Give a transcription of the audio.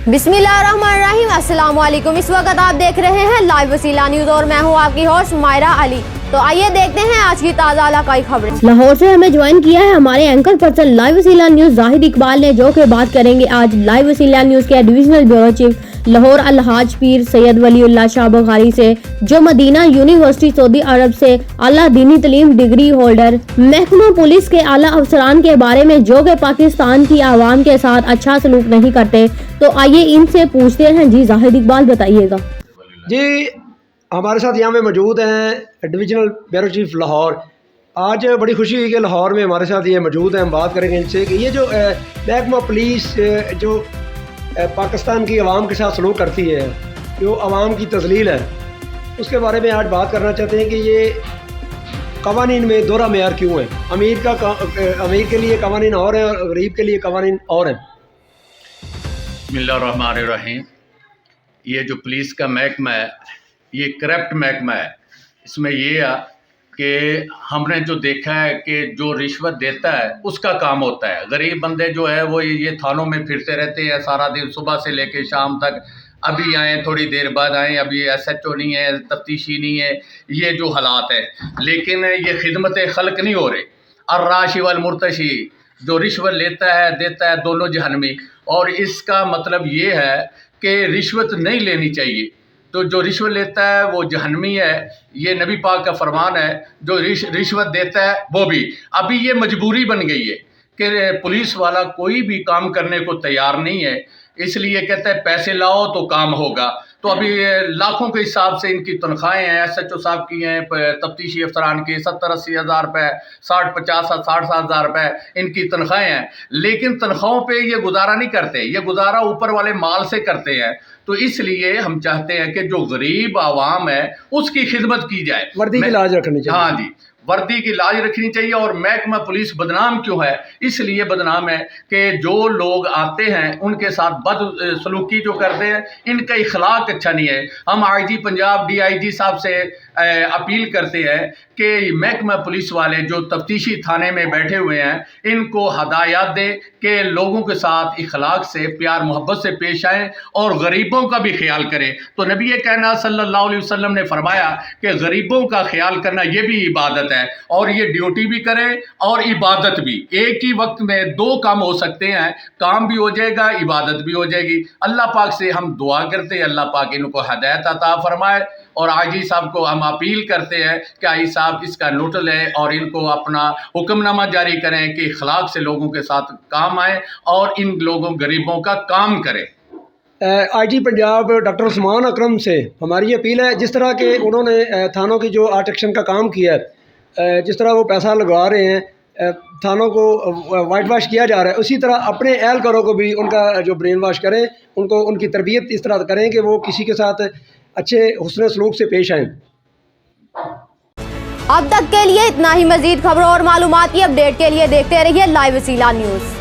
बिस्मिल्लाहिर्रहमानिर्रहीम। अस्सलाम वालेकुम। इस वक्त आप देख रहे हैं लाइव वसीला न्यूज़ और मैं हूं आपकी होस्ट मायरा अली। तो आइए देखते हैं आज की ताज़ा इलाकाई खबरें। लाहौर से हमें ज्वाइन किया है हमारे एंकर पर्सन लाइव वसीला न्यूज़ जाहिद इकबाल ने, जो कि बात करेंगे आज लाइव वसीला न्यूज़ के divisional bureau chief Lahore Alhaj पीर सैयद वलीउल्लाह शाह बुखारी से, जो मदीना यूनिवर्सिटी सऊदी अरब से आला दीनी तालीम डिग्री होल्डर, महकमा पुलिस के आला अफसरान के बारे में जो कि पाकिस्तान की आवाम के साथ अच्छा सलूक नहीं करते। तो आइए इनसे पूछते हैं। जी जाहिद इकबाल बताइएगा। जी हमारे साथ यहाँ में मौजूद हैं डिविजनल ब्यूरो चीफ लाहौर। आज बड़ी खुशी हुई कि लाहौर में हमारे साथ ये मौजूद हैं। हम बात करेंगे इनसे कि ये जो महकमा पुलिस जो पाकिस्तान की आवाम के साथ सलूक करती है, जो आवाम की तज़लील है, उसके बारे में आज बात करना चाहते हैं कि ये कवानीन में दोहरा मेयार क्यों है। अमीर के लिए कवानीन और हैं और गरीब के लिए कवानीन और हैं। बिस्मिल्लाहिर्रहमानिर्रहीम। ये जो पुलिस का महकमा है, ये करप्ट महकमा है। इसमें ये है कि हमने जो देखा है कि जो रिश्वत देता है उसका काम होता है। गरीब बंदे जो है वो ये थानों में फिरते रहते हैं सारा दिन, सुबह से लेकर शाम तक। अभी आए, थोड़ी देर बाद आए, अभी SHO नहीं है, तफ्तीशी नहीं है, ये जो हालात है। लेकिन ये खिदमत खल्क नहीं हो रहे। अर्राशी वल मुर्तशी, जो रिश्वत लेता है देता है, दोनों जहन्नमी। और इसका मतलब ये है कि रिश्वत नहीं लेनी चाहिए। तो जो रिश्वत लेता है वो जहन्नमी है। ये नबी पाक का फरमान है। जो रिश्वत देता है वो भी। अभी ये मजबूरी बन गई है कि पुलिस वाला कोई भी काम करने को तैयार नहीं है, इसलिए कहता है पैसे लाओ तो काम होगा। तो अभी लाखों के हिसाब से इनकी तनख्वाहें हैं। SHO साहब की हैं, तफ्तीशी अफसरान की 70-80 हज़ार रुपये, 60-50-60 हज़ार रुपये इनकी तनख्वाहें हैं। लेकिन तनख्वाहों पे ये गुजारा नहीं करते, ये गुजारा ऊपर वाले माल से करते हैं। तो इसलिए हम चाहते हैं कि जो गरीब आवाम है उसकी खिदमत की जाए, वर्दी की लाज रखनी चाहिए। हाँ जी, वर्दी की लाज रखनी चाहिए। और महकमा पुलिस बदनाम क्यों है? इसलिए बदनाम है कि जो लोग आते हैं उनके साथ बद सलूकी जो करते हैं, इनका इखलाक अच्छा नहीं है। हम IG पंजाब DIG साहब से अपील करते हैं कि महकमा पुलिस वाले जो तफ्तीशी थाने में बैठे हुए हैं, इनको हदायत दे कि लोगों के साथ इखलाक से, प्यार मोहब्बत से पेश आएँ और गरीबों का भी ख्याल करें। तो नबी कायनात सल्लल्लाहु अलैहि वसल्लम ने फरमाया कि गरीबों का ख्याल करना ये भी इबादत है। और ये ड्यूटी भी करें और इबादत भी। एक ही वक्त में दो काम हो सकते हैं, काम भी हो जाएगा, इबादत भी हो जाएगी। अल्लाह पाक से हम दुआ करते हैं, अल्लाह पाक इनको हदायत अता फरमाए। और IG साहब को हम अपील करते हैं कि IG साहब इसका नोटिस लें और इनको अपना हुक्मनामा जारी करें कि इखलाक से लोगों के साथ काम आए और इन लोगों गरीबों का काम करें। IG पंजाब डॉक्टर उस्मान अकरम से हमारी अपील है, जिस तरह के उन्होंने थानों की जो आर्ट एक्शन का काम किया है, जिस तरह वो पैसा लगवा रहे हैं, थानों को वाइट वाश किया जा रहा है, उसी तरह अपने एहलकारों को भी उनका जो ब्रेन वाश करें, उनको उनकी तरबियत इस तरह करें कि वो किसी के साथ अच्छे हुस्न सलूक से पेश आएँ। अब तक के लिए इतना ही। मजीद खबरों और मालूमात की अपडेट के लिए देखते रहिए लाइव वसीला न्यूज़।